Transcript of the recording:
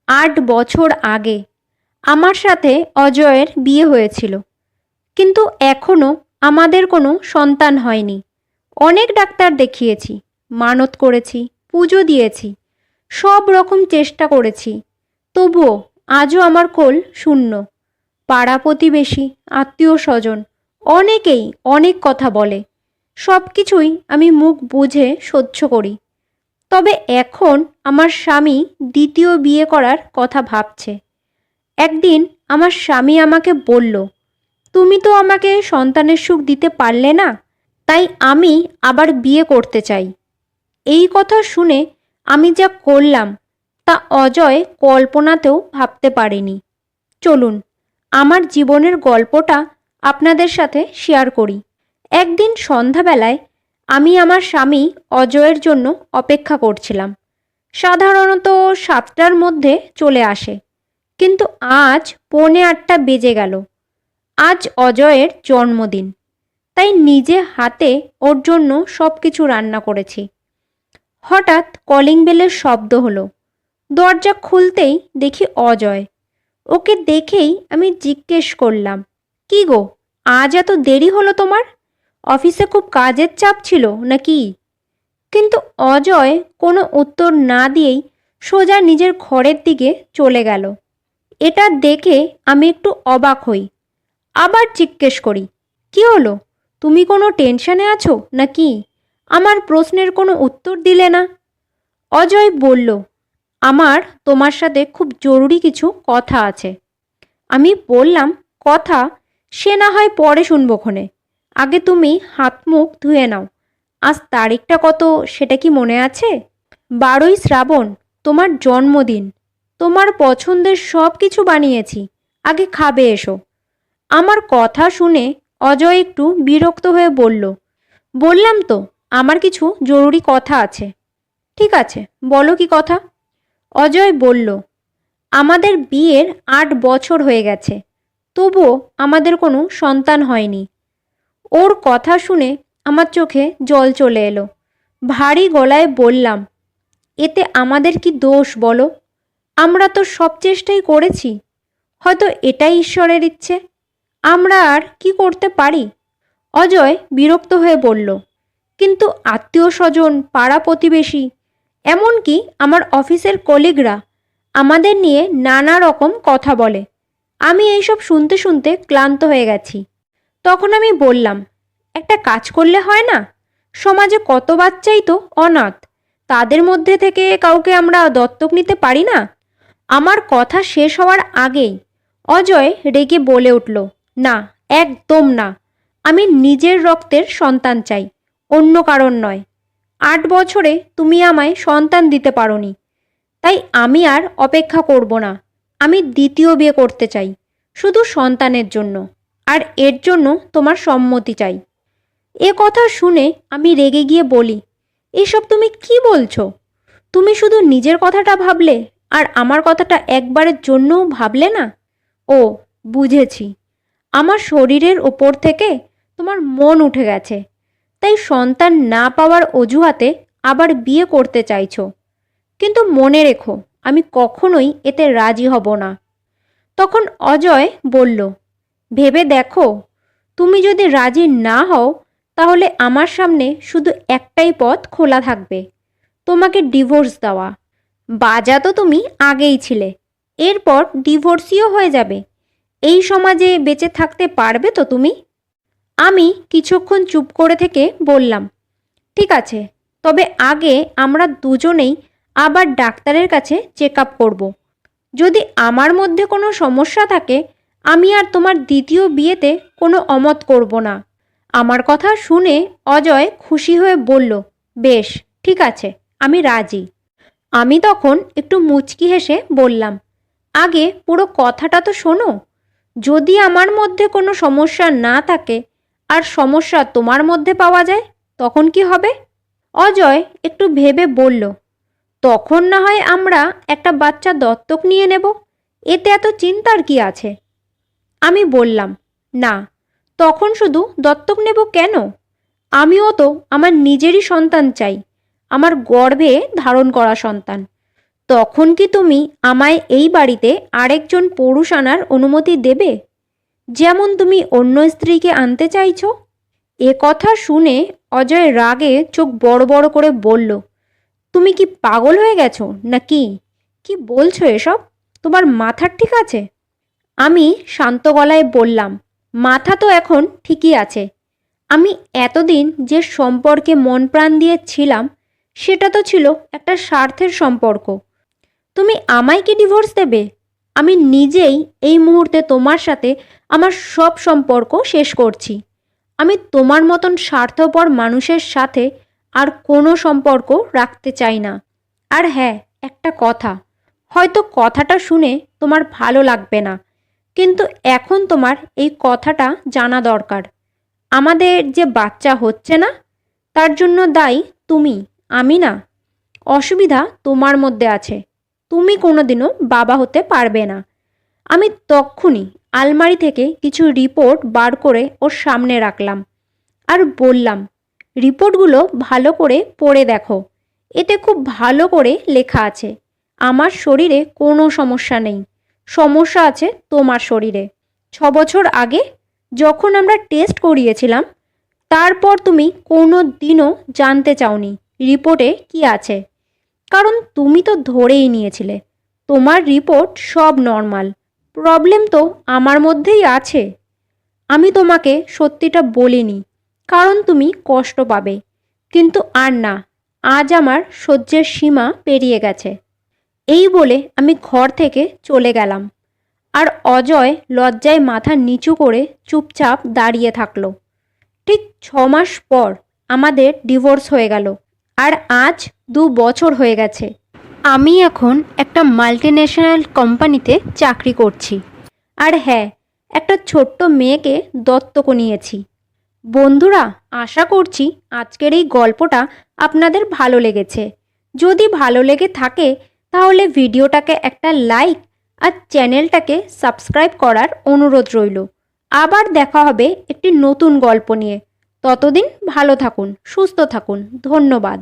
8 বছর আগে আমার সাথে অজয়ের বিয়ে হয়েছিল, কিন্তু এখনও আমাদের কোনো সন্তান হয়নি। অনেক ডাক্তার দেখিয়েছি, মানত করেছি, পুজো দিয়েছি, সব রকম চেষ্টা করেছি, তবুও আজও আমার কোল শূন্য। পাড়া প্রতিবেশী, আত্মীয় স্বজন অনেকেই অনেক কথা বলে, সব কিছুই আমি মুখ বুজে সহ্য করি। তবে এখন আমার স্বামী দ্বিতীয় বিয়ে করার কথা ভাবছে। একদিন আমার স্বামী আমাকে বলল, তুমি তো আমাকে সন্তানের সুখ দিতে পারলে না, তাই আমি আবার বিয়ে করতে চাই। এই কথা শুনে আমি যা করলাম তা অজয় কল্পনাতেও ভাবতে পারেনি। চলুন আমার জীবনের গল্পটা আপনাদের সাথে শেয়ার করি। একদিন সন্ধ্যাবেলায় আমি আমার স্বামী অজয়ের জন্য অপেক্ষা করছিলাম। সাধারণত 7টার মধ্যে চলে আসে, কিন্তু আজ 7:45 বেজে গেল। আজ অজয়ের জন্মদিন, তাই নিজে হাতে ওর জন্য সব কিছু রান্না করেছি। হঠাৎ কলিং বেলের শব্দ হলো। দরজা খুলতেই দেখি অজয়। ওকে দেখেই আমি জিজ্ঞেস করলাম, কি গো, আজ এত দেরি হলো তোমার? অফিসে খুব কাজের চাপ ছিল নাকি? কিন্তু অজয় কোনো উত্তর না দিয়েই সোজা নিজের ঘরের দিকে চলে গেল। এটা দেখে আমি একটু অবাক হই। আবার জিজ্ঞেস করি, কি হলো, তুমি কোনো টেনশনে আছো নাকি? আমার প্রশ্নের কোনো উত্তর দিলে না। অজয় বলল, আমার তোমার সাথে খুব জরুরি কিছু কথা আছে। আমি বললাম, কথা? সে না হয় পরে শুনবো ক্ষণে, আগে তুমি হাত মুখ ধুয়ে নাও। আজ তারিখটা কত সেটা কি মনে আছে? 12ই শ্রাবণ, তোমার জন্মদিন। তোমার পছন্দের সব কিছু বানিয়েছি, আগে খাবে এসো। আমার কথা শুনে অজয় একটু বিরক্ত হয়ে বলল, বললাম তো আমার কিছু জরুরি কথা আছে। ঠিক আছে, বলো কি কথা? অজয় বলল, আমাদের বিয়ের 8 বছর হয়ে গেছে, তবুও আমাদের কোনো সন্তান হয়নি। ওর কথা শুনে আমার চোখে জল চলে এলো। ভারী গলায় বললাম, এতে আমাদের কি দোষ বলো? আমরা তো সব চেষ্টাই করেছি, হয়তো এটাই ঈশ্বরের ইচ্ছে। আমরা আর কি করতে পারি? অজয় বিরক্ত হয়ে বলল, কিন্তু আত্মীয় স্বজন, পাড়া প্রতিবেশী, এমনকি আমার অফিসের কলিগরা আমাদের নিয়ে নানা রকম কথা বলে। আমি এইসব শুনতে শুনতে ক্লান্ত হয়ে গেছি। তখন আমি বললাম, একটা কাজ করলে হয় না? সমাজে কত বাচ্চাই তো অনাথ, তাদের মধ্যে থেকে কাউকে আমরা দত্তক নিতে পারি না? আমার কথা শেষ হওয়ার আগেই অজয় রেগে বলে উঠল, না, একদম না। আমি নিজের রক্তের সন্তান চাই, অন্য কারণ নয়। 8 বছরে তুমি আমায় সন্তান দিতে পারোনি, তাই আমি আর অপেক্ষা করব না। আমি দ্বিতীয় বিয়ে করতে চাই, শুধু সন্তানের জন্য, আর এর জন্য তোমার সম্মতি চাই। এ কথা শুনে আমি রেগে গিয়ে বলি, এসব তুমি কি বলছো? তুমি শুধু নিজের কথাটা ভাবলে, আর আমার কথাটা একবারের জন্যও ভাবলে না। ও, বুঝেছি, আমার শরীরের ওপর থেকে তোমার মন উঠে গেছে, তাই সন্তান না পাওয়ার অজুহাতে আবার বিয়ে করতে চাইছো। কিন্তু মনে রেখো, আমি কখনোই এতে রাজি হব না। তখন অজয় বলল, ভেবে দেখো, তুমি যদি রাজি না হও তাহলে আমার সামনে শুধু একটাই পথ খোলা থাকবে, তোমাকে ডিভোর্স দেওয়া। বাজা তো তুমি আগেই ছিলে, এরপর ডিভোর্সিও হয়ে যাবে। এই সমাজে বেঁচে থাকতে পারবে তো তুমি? আমি কিছুক্ষণ চুপ করে থেকে বললাম, ঠিক আছে, তবে আগে আমরা দুজনেই আবার ডাক্তারের কাছে চেক আপ করব। যদি আমার মধ্যে কোনো সমস্যা থাকে, আমি আর তোমার দ্বিতীয় বিয়েতে কোনো অমত করব না। আমার কথা শুনে অজয় খুশি হয়ে বলল, বেশ, ঠিক আছে, আমি রাজি। আমি তখন একটু মুচকি হেসে বললাম, আগে পুরো কথাটা তো শোনো। যদি আমার মধ্যে কোনো সমস্যা না থাকে আর সমস্যা তোমার মধ্যে পাওয়া যায়, তখন কি হবে? অজয় একটু ভেবে বলল, তখন না হয় আমরা একটা বাচ্চা দত্তক নিয়ে নেব, এতে এত চিন্তার কি আছে? আমি বললাম, না, তখন শুধু দত্তক নেব কেন? আমিও তো আমার নিজেরই সন্তান চাই, আমার গর্ভে ধারণ করা সন্তান। তখন কি তুমি আমায় এই বাড়িতে আরেকজন পুরুষ আনার অনুমতি দেবে, যেমন তুমি অন্য স্ত্রীকে আনতে চাইছো? এ কথা শুনে অজয় রাগে চোখ বড় বড় করে বলল, তুমি কি পাগল হয়ে গেছো নাকি? কি বলছো এসব? তোমার মাথা ঠিক আছে? আমি শান্ত গলায় বললাম, মাথা তো এখন ঠিকই আছে। আমি এতদিন যে সম্পর্কে মন প্রাণ দিয়ে ছিলাম সেটা তো ছিল একটা স্বার্থের সম্পর্ক। তুমি আমায় কি ডিভোর্স দেবে? আমি নিজেই এই মুহূর্তে তোমার সাথে আমার সব সম্পর্ক শেষ করছি। আমি তোমার মতন স্বার্থপর মানুষের সাথে আর কোনো সম্পর্ক রাখতে চাই না। আর হ্যাঁ, একটা কথা, হয়তো কথাটা শুনে তোমার ভালো লাগবে না, কিন্তু এখন তোমার এই কথাটা জানা দরকার। আমাদের যে বাচ্চা হচ্ছে না, তার জন্য দায়ী তুমি, আমি না। অসুবিধা তোমার মধ্যে আছে, তুমি কোনোদিনও বাবা হতে পারবে না। আমি তক্ষুনি আলমারি থেকে কিছু রিপোর্ট বার করে ওর সামনে রাখলাম আর বললাম, রিপোর্টগুলো ভালো করে পড়ে দেখো। এতে খুব ভালো করে লেখা আছে আমার শরীরে কোনো সমস্যা নেই, সমস্যা আছে তোমার শরীরে। 6 বছর আগে যখন আমরা টেস্ট করিয়েছিলাম, তারপর তুমি কোনো দিনও জানতে চাওনি রিপোর্টে কি আছে, কারণ তুমি তো ধরেই নিয়েছিলে তোমার রিপোর্ট সব নর্মাল। প্রবলেম তো আমার মধ্যেই আছে। আমি তোমাকে সত্যিটা বলিনি, কারণ তুমি কষ্ট পাবে, কিন্তু আর না, আজ আমার সহ্যের সীমা পেরিয়ে গেছে। এই বলে আমি ঘর থেকে চলে গেলাম, আর অজয় লজ্জায় মাথা নিচু করে চুপচাপ দাঁড়িয়ে থাকলো। ঠিক 6 মাস পর আমাদের ডিভোর্স হয়ে গেল, আর আজ 2 বছর হয়ে গেছে। আমি এখন একটা মাল্টিন্যাশনাল কোম্পানিতে চাকরি করছি, আর হ্যাঁ, একটা ছোট্ট মেয়েকে দত্তক নিয়েছি। বন্ধুরা, আশা করছি আজকের এই গল্পটা আপনাদের ভালো লেগেছে। যদি ভালো লেগে থাকে তাহলে ভিডিওটাকে একটা লাইক আর চ্যানেলটাকে সাবস্ক্রাইব করার অনুরোধ রইল। আবার দেখা হবে একটি নতুন গল্প নিয়ে। ততদিন ভালো থাকুন, সুস্থ থাকুন। ধন্যবাদ।